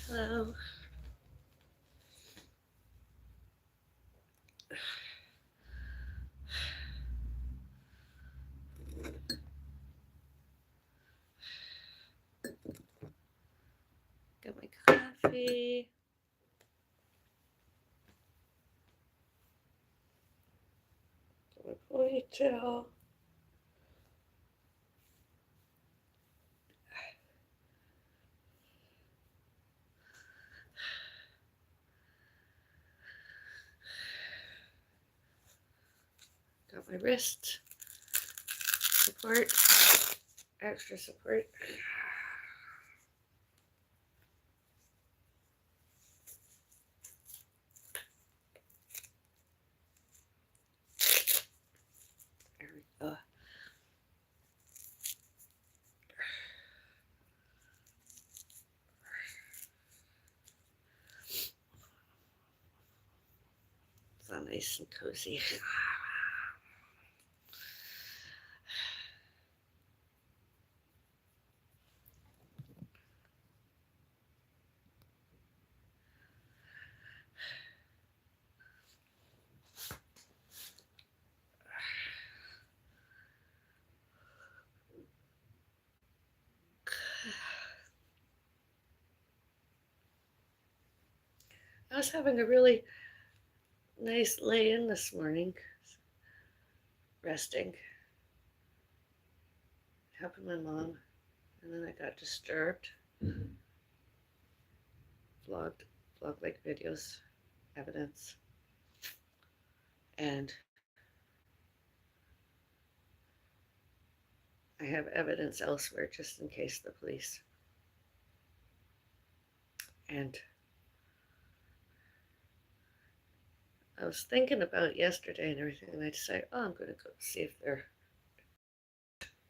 Hello. Got my coffee. Got my ponytail. Got my wrist support. Extra support. There we go. It's all nice and cozy. I was having a really nice lay-in this morning, resting, helping my mom, and then I got disturbed. Vlog-like videos, evidence, and I have evidence elsewhere just in case the police. And I was thinking about yesterday and everything, and I decided, I'm going to go see if their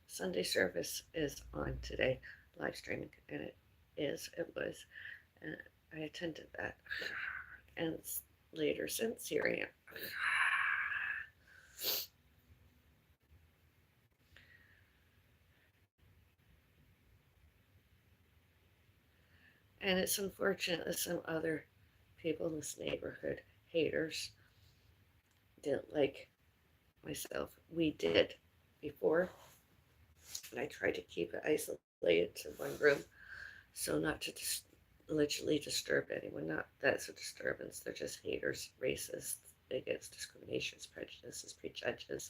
Sunday service is on today, live streaming, and it was, and I attended that, and later since here I am. And it's unfortunate that some other people in this neighborhood, haters, didn't like myself. We did before, and I tried to keep it isolated to one room so not to allegedly disturb anyone. Not that's a disturbance, they're just haters, racists, bigots, discriminations, prejudices, prejudges,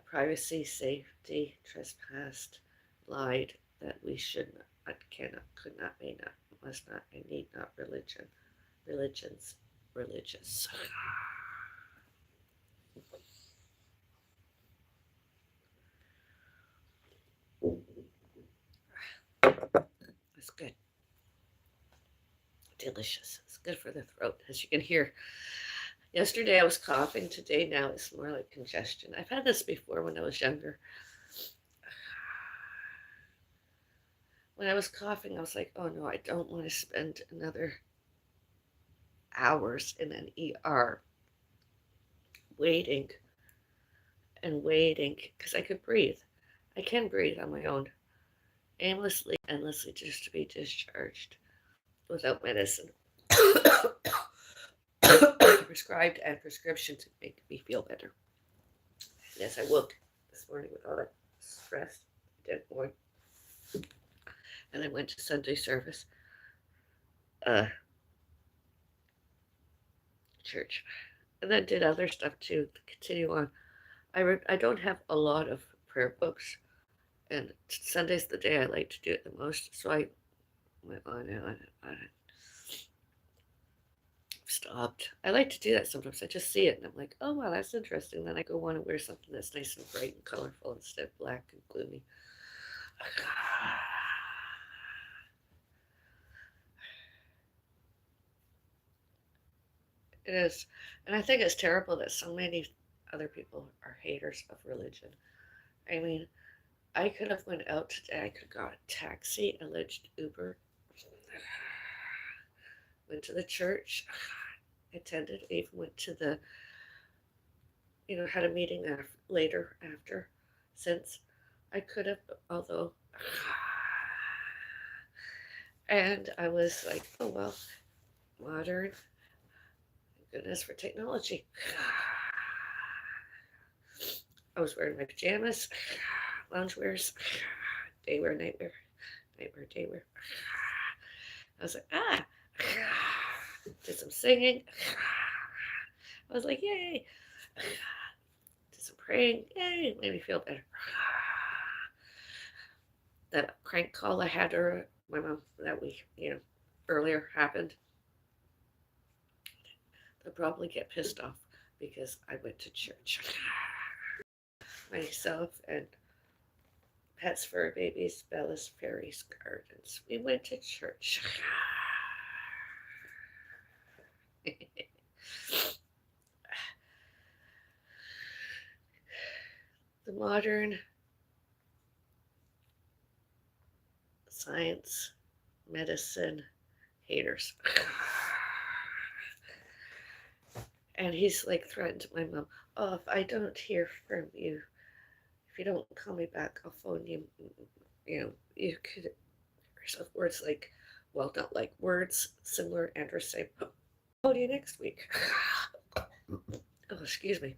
privacy, safety, trespassed, lied that we should not, cannot, could not, may not, must not, and need not religions, religious. It's good. Delicious. It's good for the throat, as you can hear. Yesterday I was coughing. Today now it's more like congestion. I've had this before when I was younger. When I was coughing, I was like, oh no, I don't want to spend another hours in an ER waiting and waiting because I could breathe. I can breathe on my own, aimlessly, endlessly, just to be discharged without medicine. Prescribed and prescription to make me feel better. Yes, I woke this morning with all that stress. I did one. And I went to Sunday service, uh, church, and then did other stuff too to continue on. I don't have a lot of prayer books, and Sunday's the day I like to do it the most, so I went on and on and on. Stopped. I like to do that sometimes. I just see it and I'm like, oh wow, that's interesting. Then I go on and wear something that's nice and bright and colorful instead of black and gloomy. It is. And I think it's terrible that so many other people are haters of religion. I mean, I could have went out today. I could have got a taxi, alleged Uber, went to the church, attended, even went to the, had a meeting later after, since I could have, although And I was like, oh, well, modern, goodness for technology. I was wearing my pajamas, loungewears, daywear, nightwear, nightwear, daywear. I was like, ah, did some singing. I was like, yay. Did some praying. Yay, made me feel better. That crank call I had to my mom that week, earlier happened. They'll probably get pissed off because I went to church. Myself and Pets for Babies, Bellis Fairies Gardens. We went to church. The modern science, medicine haters. And he's like threatened my mom. Oh, if I don't hear from you, if you don't call me back, I'll phone you. You could yourself words like, well, not like words similar and or say, oh, call you next week. Oh, excuse me.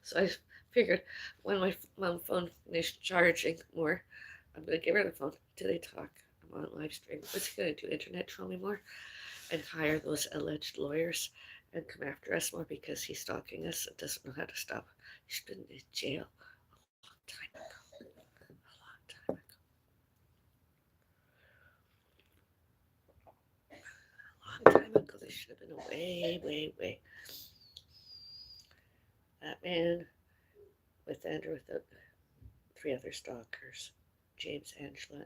So I figured when my mom phone finished charging more, I'm going to give her the phone. Do they talk? I'm on live stream. What's he going to do? Internet troll me more? And hire those alleged lawyers and come after us more because he's stalking us and doesn't know how to stop. He's been in jail a long time ago. A long time ago. They should have been way. That man with and or without 3 other stalkers. James, Angela.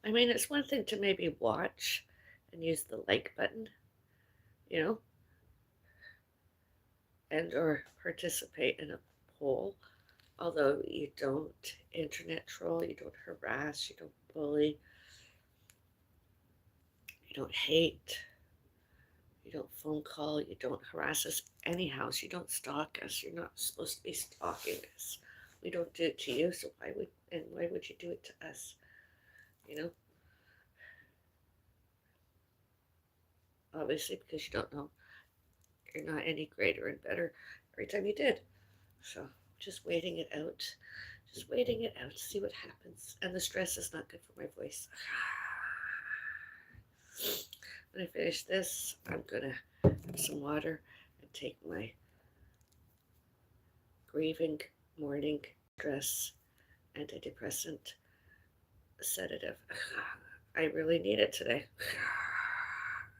I mean, it's one thing to maybe watch and use the like button, you know, and or participate in a poll. Although you don't internet troll, you don't harass, you don't bully, you don't hate, you don't phone call, you don't harass us anyhow. You don't stalk us. You're not supposed to be stalking us. We don't do it to you, so why would you do it to us? You know? Obviously because you don't know. You're not any greater and better every time you did. So just waiting it out. Just waiting it out to see what happens. And the stress is not good for my voice. When I finish this, I'm gonna have some water and take my grieving morning stress antidepressant sedative. I really need it today.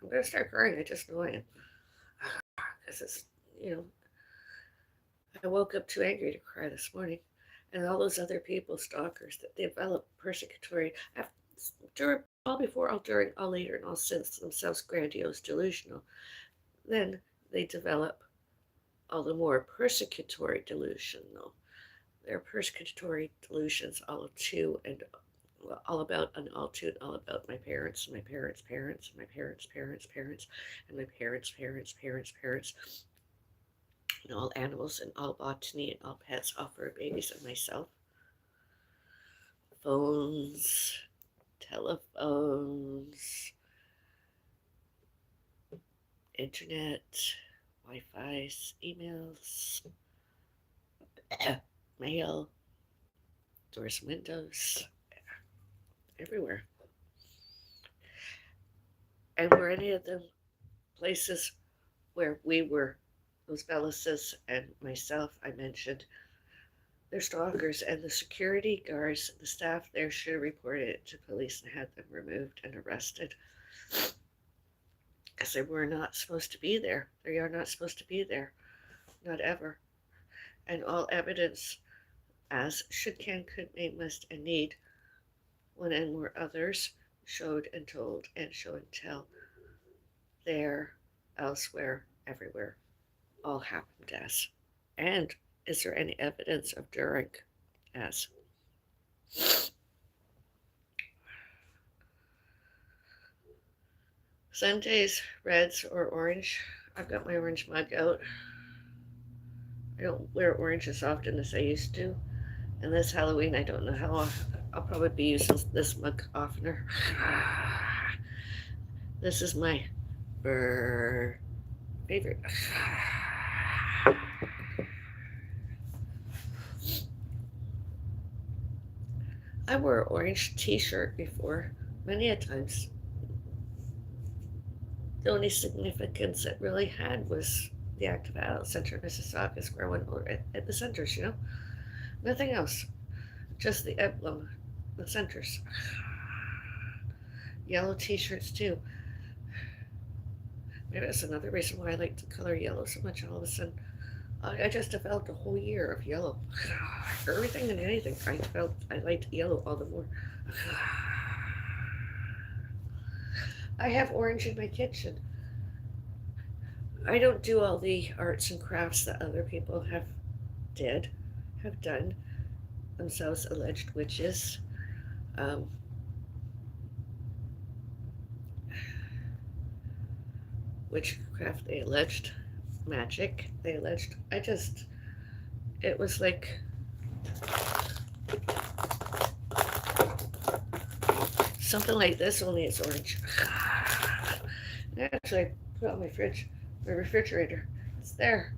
I'm gonna start crying. I just know I am. Because it's, you know, I woke up too angry to cry this morning. And all those other people, stalkers, that develop persecutory after, all before, all during, all later, and all since themselves grandiose, delusional. Then they develop all the more persecutory delusional. They're persecutory delusions all to and all about and all to and all about my parents and my parents' parents and my parents' parents' parents and my parents' parents' parents' parents and all animals and all botany and all pets, all fur babies and myself. Phones, telephones, internet, Wi-Fi's, emails, mail, doors and windows, everywhere. And were any of them places where we were, those Bellises and myself, I mentioned, they're stalkers, and the security guards, the staff there should have reported it to police and had them removed and arrested. Because they were not supposed to be there. They are not supposed to be there. Not ever. And all evidence, as should, can, could, may, must, and need, one and more others, showed and told and show and tell, there, elsewhere, everywhere, all happened as. And is there any evidence of during as? Sundays, reds or orange. I've got my orange mug out. I don't wear orange as often as I used to. And this Halloween, I don't know how I'll probably be using this mug oftener. This is my BER favorite. I wore an orange t-shirt before, many a times. The only significance it really had was the active adult center in Mississauga Square one or at the centers, Nothing else. Just the emblem, the centers. Yellow t-shirts too. Maybe that's another reason why I like the color yellow so much. All of a sudden, I just developed a whole year of yellow. For everything and anything, I felt I liked yellow all the more. I have orange in my kitchen. I don't do all the arts and crafts that other people have done, themselves alleged witches. Um, Witchcraft, they alleged. Magic, they alleged. It was like something like this, only it's orange. Actually, I put it on my refrigerator. It's there.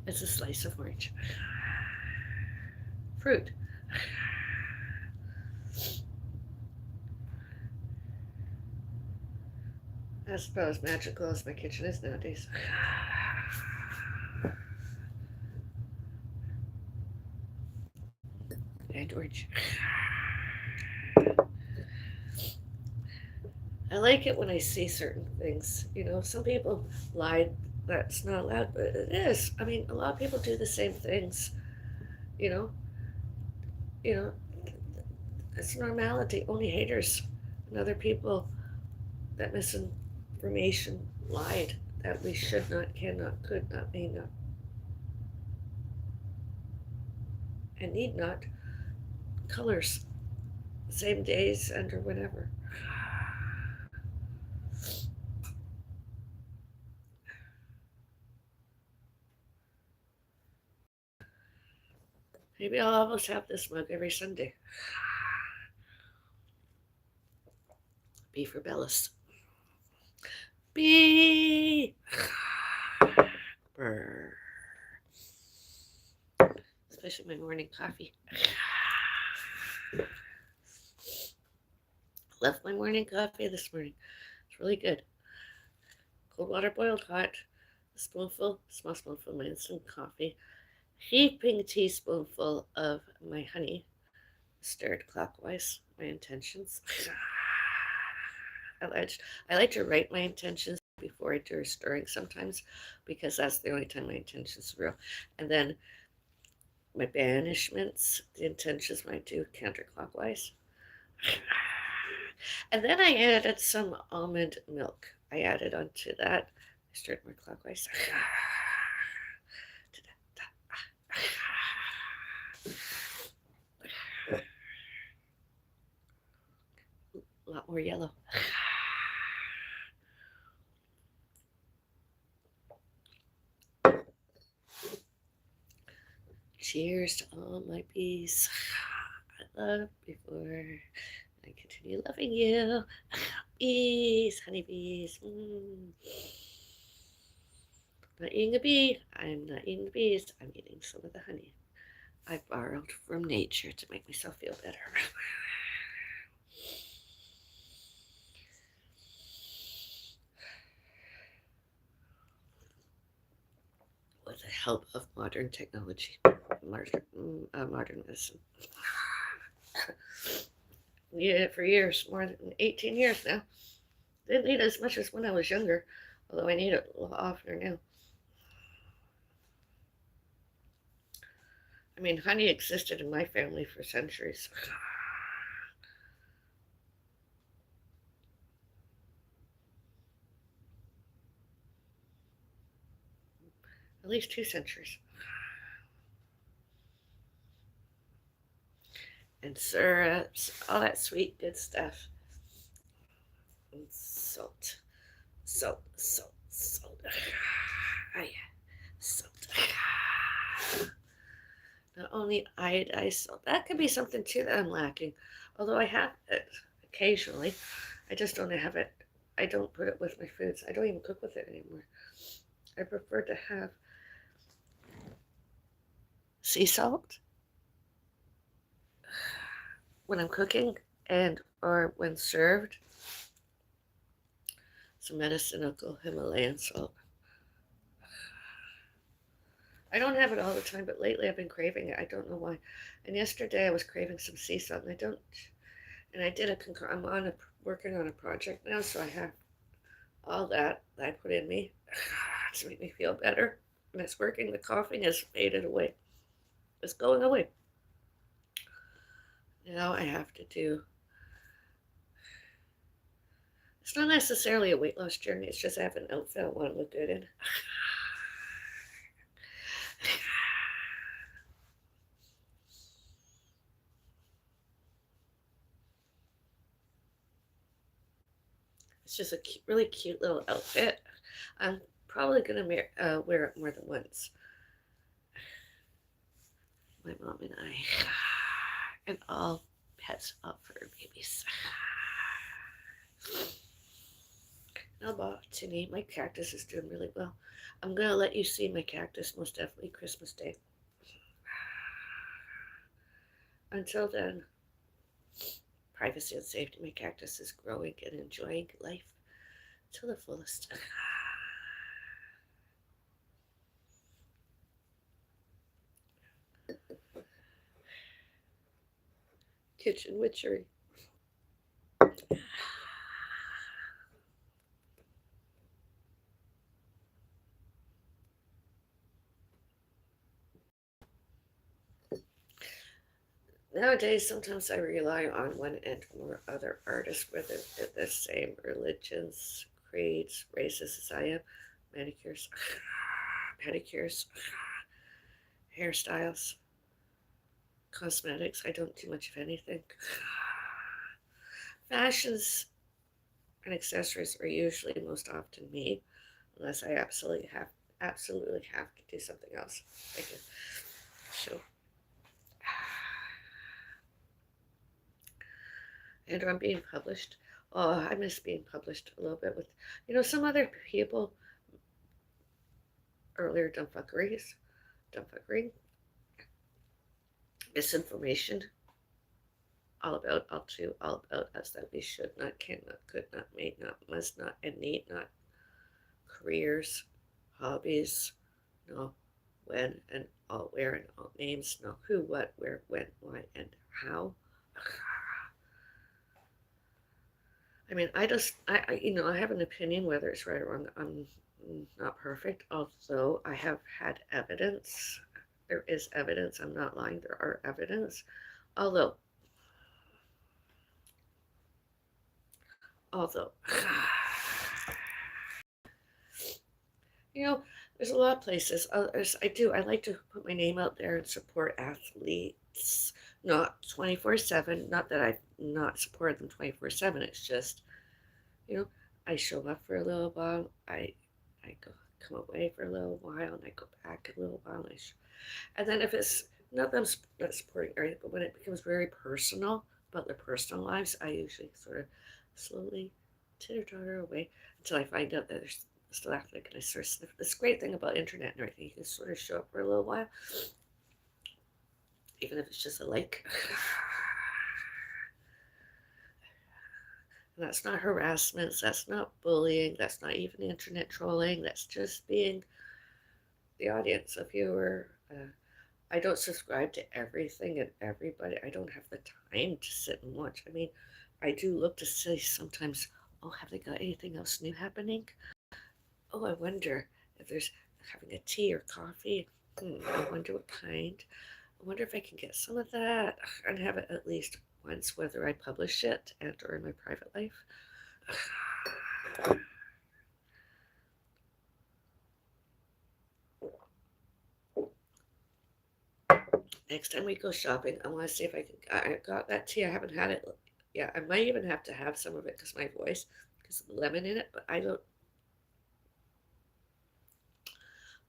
It's a slice of orange. Fruit. That's about as magical as my kitchen is nowadays. And orange. I like it when I see certain things. Some people lied that's not allowed, but it is. I mean, a lot of people do the same things. You know, you know, it's normality. Only haters and other people that misinformation lied that we should not, cannot, could not, may not, and need not colors, same days and or whatever. Maybe I'll almost have this mug every Sunday. B for Bellis. B. Brr. Especially my morning coffee. Left my morning coffee this morning. It's really good. Cold water boiled hot. A small spoonful of my instant coffee. Heaping teaspoonful of my honey. Stirred clockwise. My intentions. I like to write my intentions before I do stirring sometimes because that's the only time my intentions are real. And then my banishments, the intentions might do counterclockwise. And then I added some almond milk. I added onto that. I stirred more clockwise. A lot more yellow. Cheers to all my bees I loved before. I continue loving you. Bees, honeybees. Not eating a bee. I'm not eating the bees. I'm eating some of the honey I borrowed from nature to make myself feel better. With the help of modern technology, modern medicine. Needed it for years, more than 18 years now. Didn't need it as much as when I was younger, although I need it a lot oftener now. I mean, honey existed in my family for centuries. At least 2 centuries. And syrups, all that sweet, good stuff. Salt, salt, salt, salt. Ah, yeah, salt. Not only iodized salt. That could be something too that I'm lacking. Although I have it occasionally, I just don't have it. I don't put it with my foods. I don't even cook with it anymore. I prefer to have sea salt when I'm cooking and or when served, some medicinal Himalayan salt. I don't have it all the time, but lately I've been craving it. I don't know why. And yesterday I was craving some sea salt, and I don't. And I did a. I'm on a working on a project now, so I have all that I put in me to make me feel better, and it's working. The coughing has faded away. It's going away. Now I have to do. It's not necessarily a weight loss journey. It's just I have an outfit I want to look good in. It's just a cute, really cute little outfit. I'm probably gonna wear it more than once. My mom and I, and all pets of fur babies. Now, botany, my cactus is doing really well. I'm gonna let you see my cactus most definitely Christmas Day. Until then, privacy and safety. My cactus is growing and enjoying life to the fullest. Kitchen witchery. Nowadays, sometimes I rely on one and more other artists, whether they're the same religions, creeds, races as I am, manicures, pedicures, hairstyles, cosmetics. I don't do much of anything. Fashions and accessories are usually most often me, unless I absolutely have to do something else. I can show. And I'm being published. Oh, I miss being published a little bit with, some other people earlier dumbfuckery, misinformation, all about us that we should not, cannot, could not, may not, must not, and need not, careers, hobbies, no, when, and all where, and all names, no, who, what, where, when, why, and how. I mean, I have an opinion whether it's right or wrong. I'm not perfect, although I have had evidence. There is evidence. I'm not lying. There are evidence. Although, although, you know, there's a lot of places. I like to put my name out there and support athletes, not 24/7. Not that I've not supported them 24/7. It's just, you know, I show up for a little while. I go come away for a little while, and I go back a little while, and then if it's not them not supporting everything, but when it becomes very personal about their personal lives, I usually sort of slowly titter-totter away until I find out that there's still acting, and I sort of sniff. This great thing about internet and everything, you can sort of show up for a little while, even if it's just a like. And that's not harassment, that's not bullying, that's not even internet trolling, that's just being the audience, a viewer. I don't subscribe to everything and everybody. I don't have the time to sit and watch. I mean, I do look to see sometimes, oh, have they got anything else new happening? Oh, I wonder if there's having a tea or coffee. I wonder what kind. I wonder if I can get some of that and have it at least once, whether I publish it and or in my private life. Next time we go shopping, I want to see if I got that tea. I haven't had it. Yeah, I might even have to have some of it because my voice. because of the lemon in it, but I don't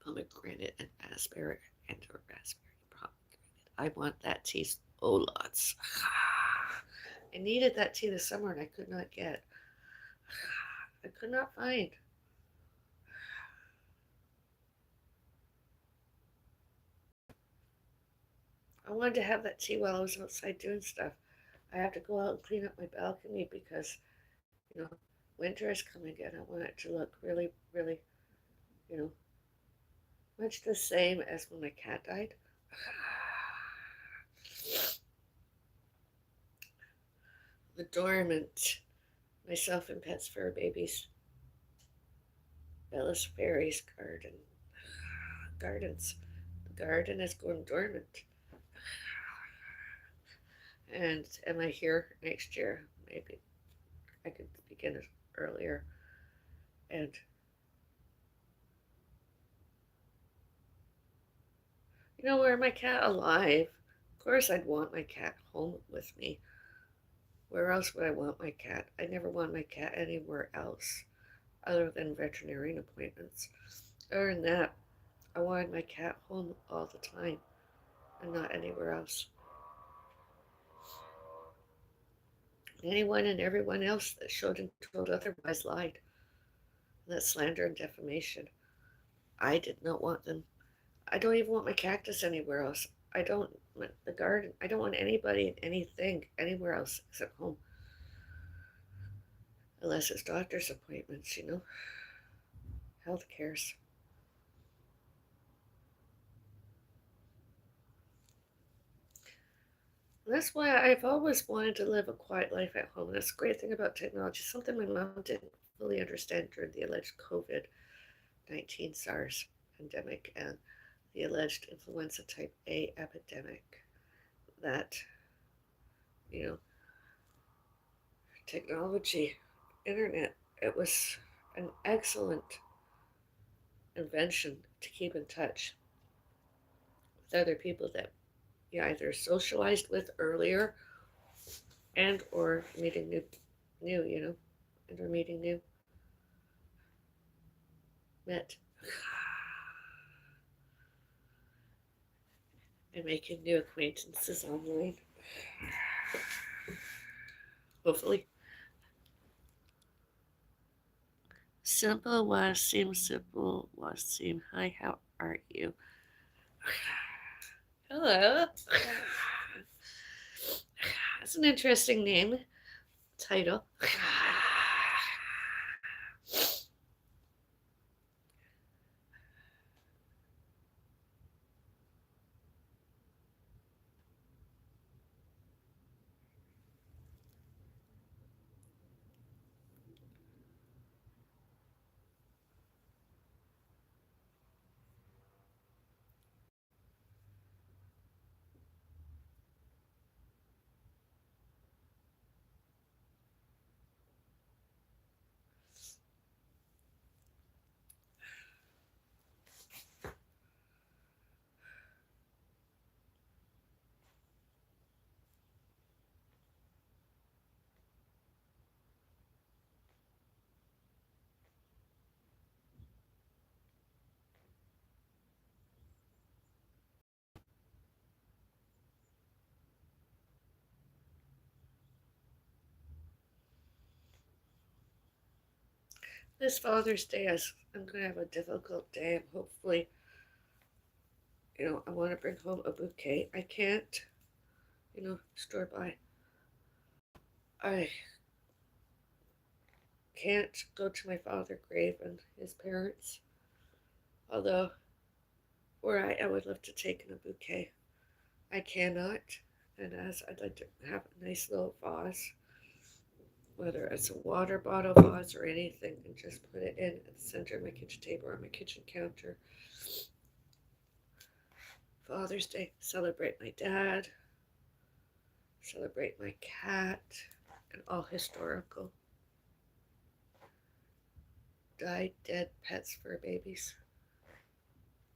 pomegranate and raspberry and or raspberry pomegranate. I want that tea so lots. I needed that tea this summer and I could not get. I could not find. I wanted to have that tea while I was outside doing stuff. I have to go out and clean up my balcony because, you know, winter is coming and I want it to look really, really, you know, much the same as when my cat died. The dormant, myself and pets fur babies. Bellis Fairies Gardens. The garden is going dormant. And am I here next year? Maybe I could begin it earlier. And where my cat alive? Of course, I'd want my cat home with me. Where else would I want my cat? I never want my cat anywhere else other than veterinarian appointments. Other than that, I wanted my cat home all the time and not anywhere else. Anyone and everyone else that showed and told otherwise lied. That's slander and defamation. I did not want them. I don't even want my cactus anywhere else. I don't want the garden. I don't want anybody and anything anywhere else except home. Unless it's doctor's appointments, health cares. And that's why I've always wanted to live a quiet life at home. And that's the great thing about technology, something my mom didn't fully understand during the alleged COVID-19 SARS pandemic and the alleged influenza type A epidemic. That, you know, technology, internet, it was an excellent invention to keep in touch with other people that you either socialized with earlier and or meeting and or meeting new, met, and making new acquaintances online. Hopefully. Simple Wasim, simple Wasim. Hi, how are you? Hello. That's an interesting name, title. This Father's Day, I'm going to have a difficult day. And hopefully, I want to bring home a bouquet. I can't, store by. I can't go to my father's grave and his parents. Although, where I would love to take in a bouquet. I cannot. And as I'd like to have a nice little vase, whether it's a water bottle vase or anything, and just put it in at the center of my kitchen table or my kitchen counter. Father's Day, celebrate my dad, celebrate my cat, and all historical died, dead pets, fur babies,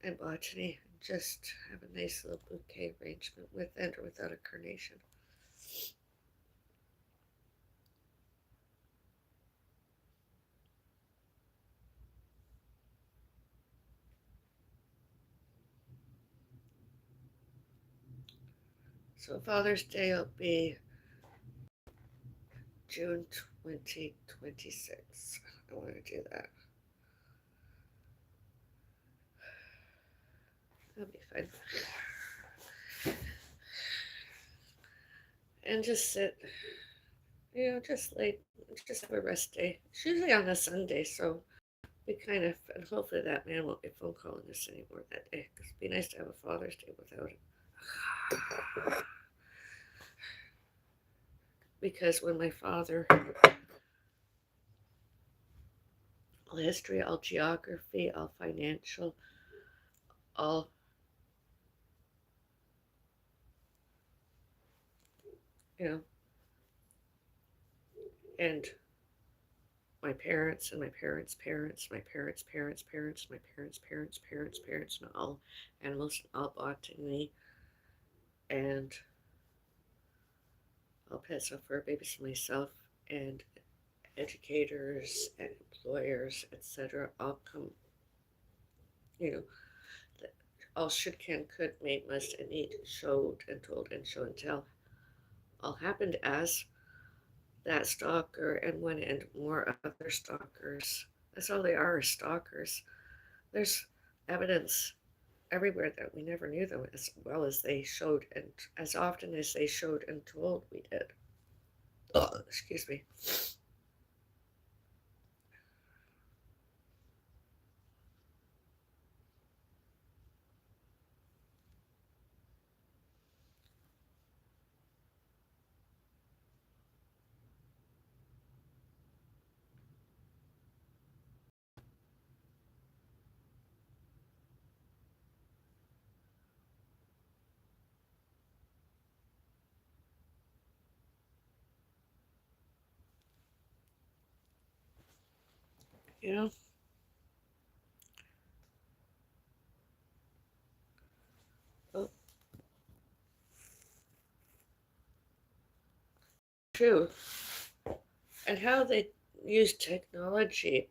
and botany. Just have a nice little bouquet arrangement with and or without a carnation. So Father's Day will be June 2026. I want to do that. That'll be fun. And just sit, just lay, just have a rest day. It's usually on a Sunday, so we kind of, and hopefully that man won't be phone calling us anymore that day. Because it'd be nice to have a Father's Day without it. Because when my father, all history, all geography, all financial, all, you know, and my parents and my parents' parents, my parents' parents' parents, my parents' parents' parents' parents, and all animals all belong to me, and all pets and fur babies myself, and educators and employers, etc., all come, you know, all should, can, could, may, must, and need, showed and told and show and tell, all happened as that stalker and one and more other stalkers. That's all they are stalkers. There's evidence everywhere that we never knew them as well as they showed and as often as they showed and told we did. Oh, excuse me. You know, oh, true. And how they use technology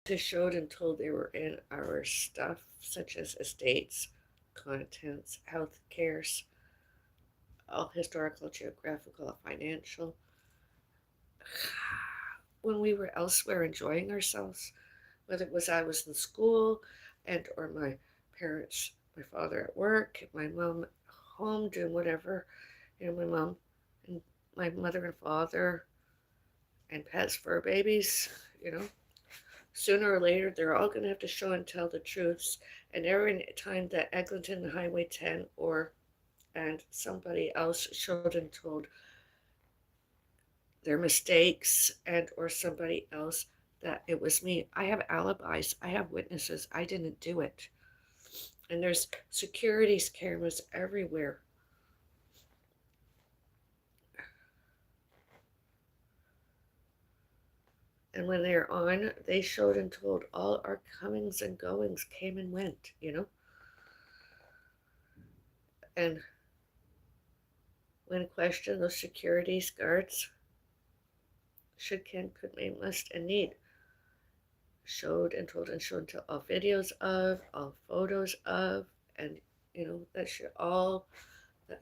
to show and told they were in our stuff, such as estates, contents, health cares, all historical, geographical, financial. When we were elsewhere enjoying ourselves, whether it was I was in school and or my parents, my father at work, my mom home doing whatever, my mom and my mother and father and pets, fur babies, sooner or later they're all going to have to show and tell the truths. And every time that Eglinton Highway 10 or and somebody else showed and told their mistakes and or somebody else that it was me, I have alibis, I have witnesses, I didn't do it. And there's security cameras everywhere. And when they're on, they showed and told all our comings and goings, came and went. And when questioned, those security guards should, can, could, may, must, and need showed and told and showed and tell all videos of, all photos of, and that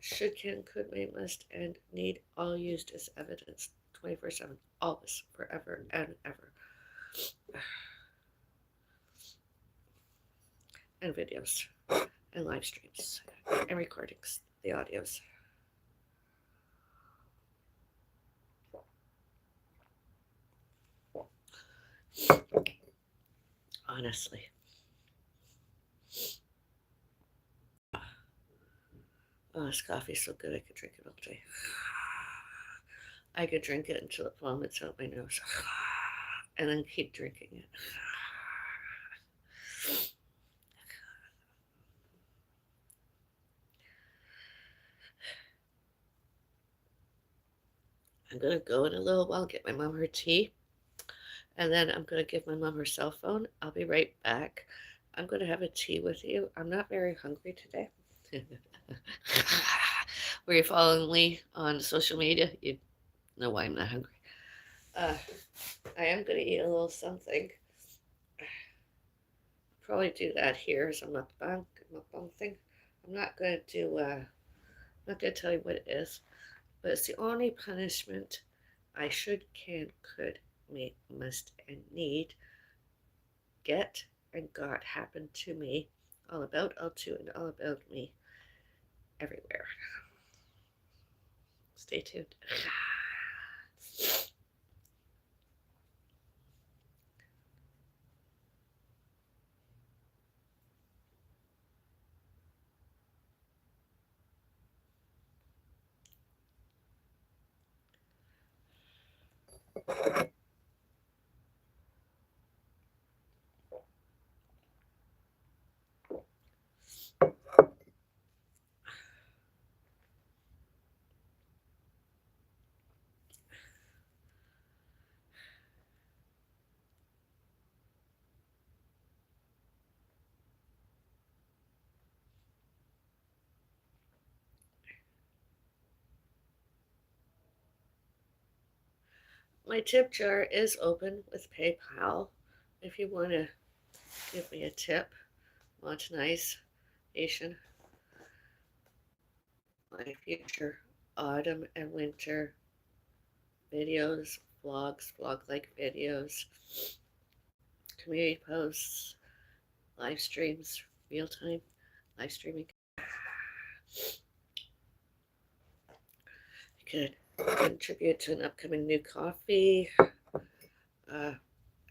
should, can, could, may, must, and need all used as evidence 24/7, always, forever and ever. And videos and live streams and recordings, the audios. Honestly. Oh, this coffee's so good I could drink it all day. I could drink it until it vomits out my nose. And then keep drinking it. I'm going to go in a little while, get my mom her tea, and then I'm going to give my mom her cell phone. I'll be right back. I'm going to have a tea with you. I'm not very hungry today. Were you following me on social media? You know why I'm not hungry. I am going to eat a little something. Probably do that here as a mukbang thing. I'm not going to do I'm not going to tell you what it is, but it's the only punishment I should, can, could, may, must, and need get and got happen to me. All about, all to, and all about me everywhere. Stay tuned. My tip jar is open with PayPal. If you want to give me a tip, much nice Asian, my future autumn and winter videos, vlogs, vlog like videos, community posts, live streams, real time live streaming. You could contribute to an upcoming new coffee, and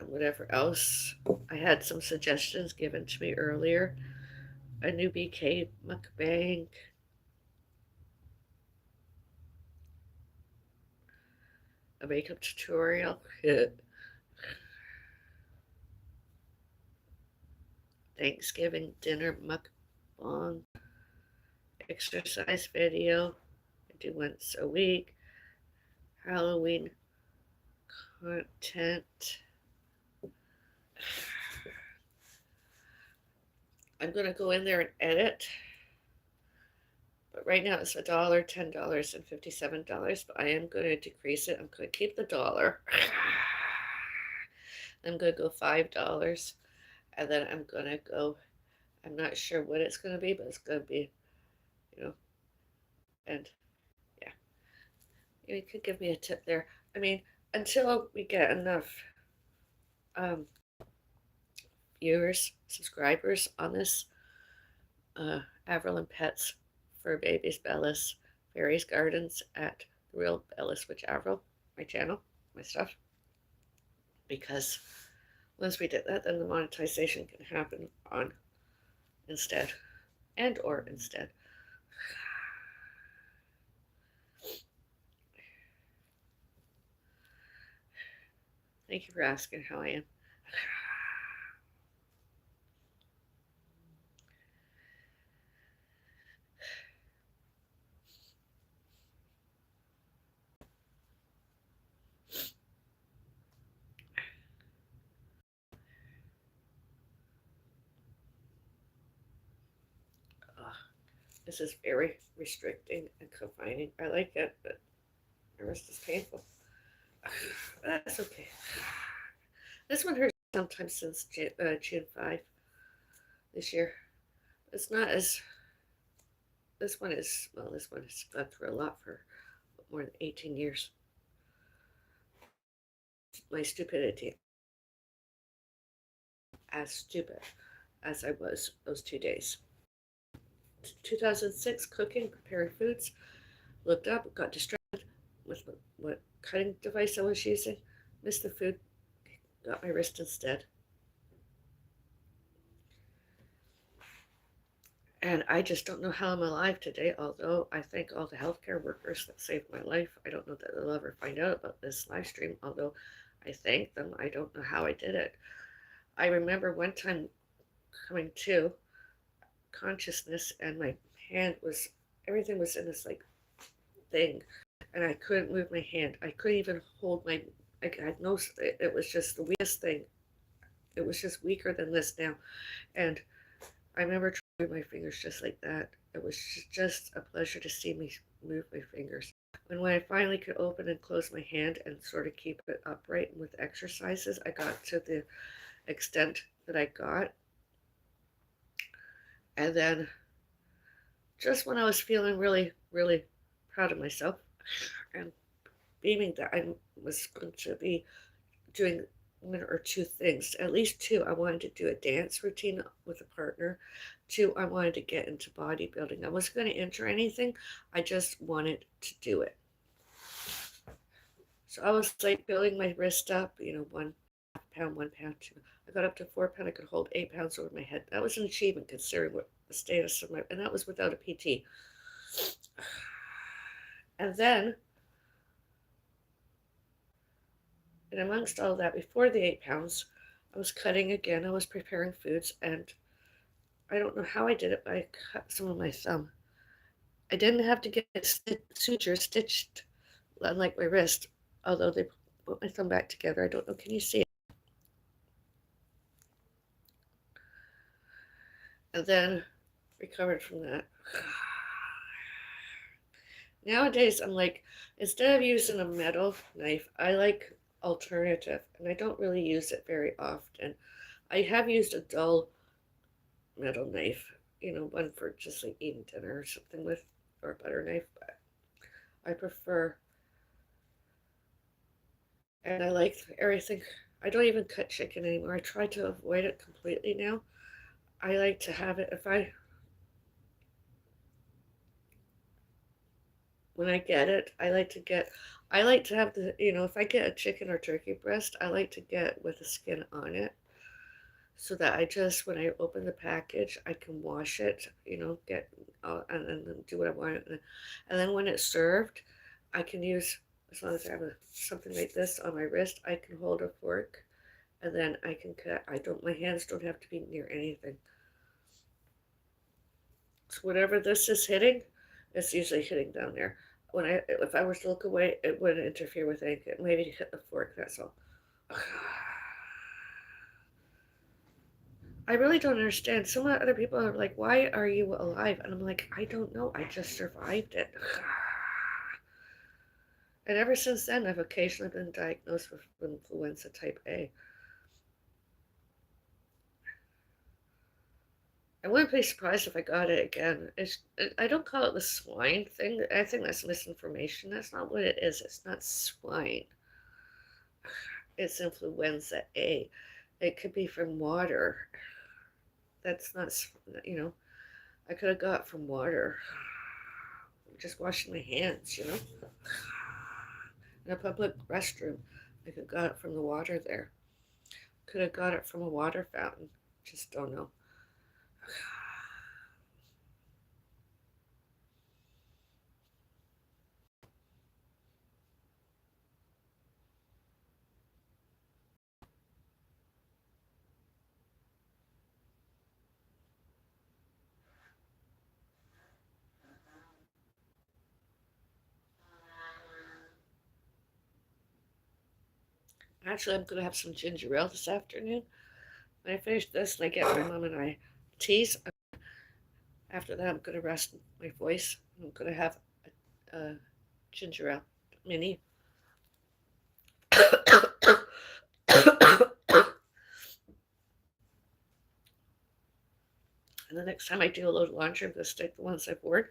whatever else. I had some suggestions given to me earlier. A new BK mukbang, a makeup tutorial, Thanksgiving dinner mukbang, exercise video. I do once a week. Halloween content. I'm gonna go in there and edit, but right now it's $1, $10, and $57. But I am gonna decrease it. I'm gonna keep the dollar. I'm gonna go $5, and then I'm gonna go. I'm not sure what it's gonna be, but it's gonna be, you know, and yeah, you could give me a tip there. I mean, until we get enough um, viewers, subscribers on this, Avril and Pets for Babies Bellis Fairies Gardens at the Real Bellis Witch Avril, my channel, my stuff. Because once we did that, then the monetization can happen on instead, and or instead. Thank you for asking how I am. This is very restricting and confining. I like it, but the rest is painful. That's okay. This one hurts sometimes since June 5 this year. It's not as, this one is, well, this one has gone through a lot for more than 18 years. My stupidity, as stupid as I was those 2 days. 2006, cooking, preparing foods, looked up, got distracted with what cutting device I was using, missed the food, got my wrist instead. And I just don't know how I'm alive today, although I thank all the healthcare workers that saved my life. I don't know that they'll ever find out about this live stream, although I thank them. I don't know how I did it. I remember one time coming to consciousness and my hand was, everything was in this like thing, and I couldn't move my hand. I couldn't even hold my, I had no, it was just the weakest thing. It was just weaker than this now. And I remember trying my fingers just like that. It was just a pleasure to see me move my fingers. And when I finally could open and close my hand and sort of keep it upright with exercises, I got to the extent that I got. And then just when I was feeling really really proud of myself and beaming that I was going to be doing one or two things, at least two. I wanted to do a dance routine with a partner. Two, I wanted to get into bodybuilding. I wasn't going to enter anything, I just wanted to do it. So I was like building my wrist up, 1.5 pound, 1 pound, two. I got up to 4 pound. I could hold 8 pounds over my head. That was an achievement considering what the status of my, and that was without a PT. And then, and amongst all that, before the 8 pounds, I was cutting again. I was preparing foods, and I don't know how I did it, but I cut some of my thumb. I didn't have to get suture stitched, unlike my wrist, although they put my thumb back together. I don't know. Can you see it? And then recovered from that. Nowadays, I'm like, instead of using a metal knife, I like alternative, and I don't really use it very often. I have used a dull metal knife, one for just like eating dinner or something with, or a butter knife, but I prefer, and I like everything. I don't even cut chicken anymore. I try to avoid it completely now. I like to have it, when I get it, I like to have if I get a chicken or turkey breast, I like to get with the skin on it so that when I open the package, I can wash it, get, and then do what I want. And then when it's served, I can use, as long as I have something like this on my wrist, I can hold a fork and then I can cut. My hands don't have to be near anything. So whatever this is hitting, it's usually hitting down there. If I were to look away, it wouldn't interfere with anything. Maybe hit the fork, that's all. I really don't understand. Some other people are like, "Why are you alive?" And I'm like, "I don't know. I just survived it." And ever since then, I've occasionally been diagnosed with influenza type A. I wouldn't be surprised if I got it again. I don't call it the swine thing. I think that's misinformation. That's not what it is. It's not swine. It's influenza A. It could be from water. That's not, I could have got from water. Just washing my hands, In a public restroom. I could have got it from the water there. Could have got it from a water fountain. Just don't know. Actually, I'm going to have some ginger ale this afternoon. When I finish this and I get my mom and I teas, after that I'm going to rest my voice. I'm going to have a ginger ale mini. And the next time I do a load of laundry, I'm going to stick the ones I've worn,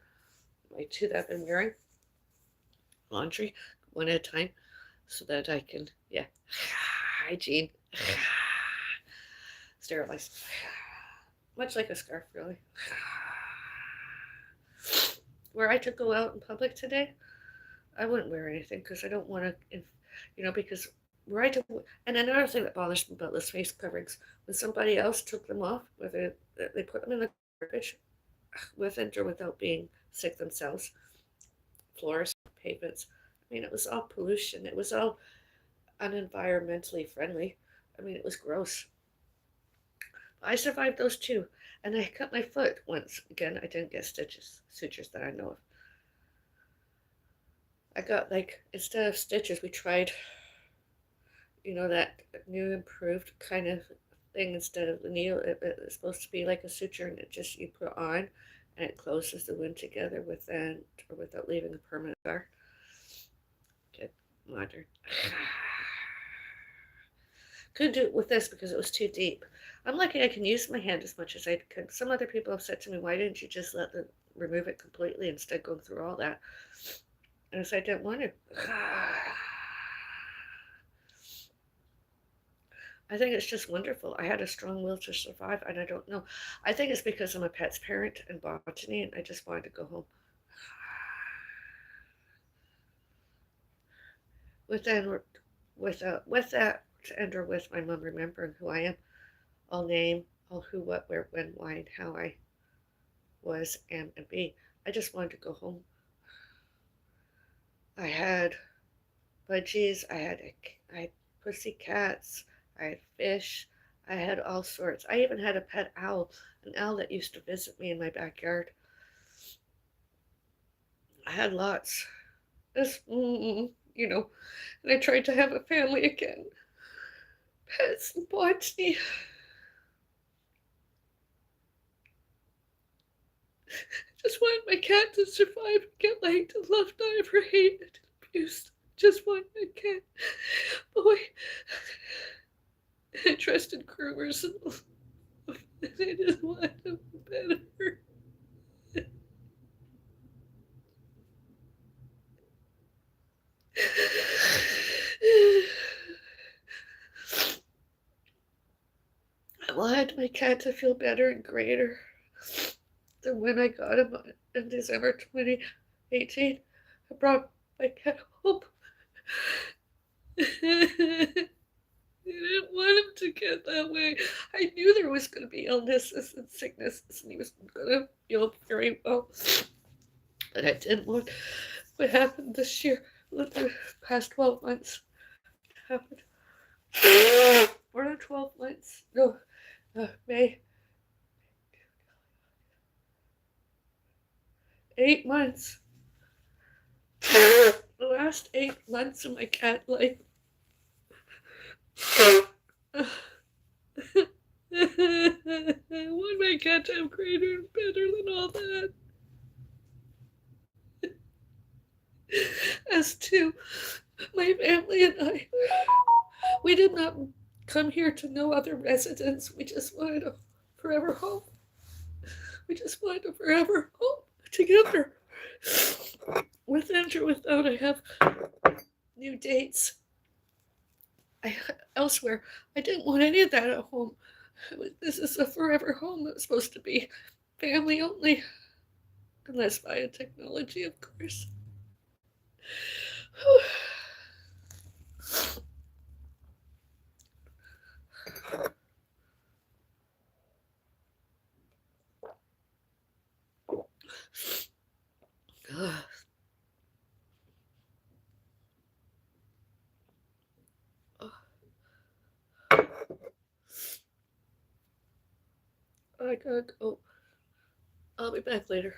my two that I've been wearing, laundry, one at a time, so that I can, yeah, hygiene, sterilize. Much like a scarf, really. Were I to go out in public today, I wouldn't wear anything because I don't want to, because were I to, and another thing that bothers me about this face coverings, when somebody else took them off, whether they put them in the garbage, with and or without being sick themselves, floors, pavements. I mean, it was all pollution. It was all unenvironmentally friendly. I mean, it was gross. I survived those too. And I cut my foot once. Again, I didn't get sutures that I know of. I got like, instead of stitches, we tried, that new improved kind of thing instead of the needle. It's supposed to be like a suture and it just, you put on and it closes the wound together without leaving a permanent scar. Good, modern. Couldn't do it with this because it was too deep. I'm lucky I can use my hand as much as I could. Some other people have said to me, why didn't you just let remove it completely instead of going through all that. And so I didn't want to. I think it's just wonderful. I had a strong will to survive, and I don't know. I think it's because I'm a pet's parent and botany, and I just wanted to go home. With that, with that, and or with my mom remembering who I am, all name, all who, what, where, when, why, and how I was, am, and be. I just wanted to go home. I had budgies. I had pussy cats. I had fish. I had all sorts. I even had a pet owl, an owl that used to visit me in my backyard. I had lots. This, and I tried to have a family again. Pets and botany. Just wanted my cat to survive and get liked and loved, not ever hated and abused. Just wanted my cat. Boy, I trusted groomers and I just wanted him better. I wanted my cat to feel better and greater than when I got him in December 2018. I brought my cat home. I didn't want him to get that way. I knew there was going to be illnesses and sicknesses, and he was going to feel very well. But I didn't want what happened this year, the past 12 months. Happened. More than 12 months. No, May. 8 months. The last 8 months of my cat life. I want my cat to have greater and better than all that. As to my family and I, we did not come here to no other residence. We just wanted a forever home. We just wanted a forever home together. With and or without, I have new dates. Elsewhere. I didn't want any of that at home. This is a forever home. It's supposed to be family only, unless via technology, of course. I gotta go. I'll be back later.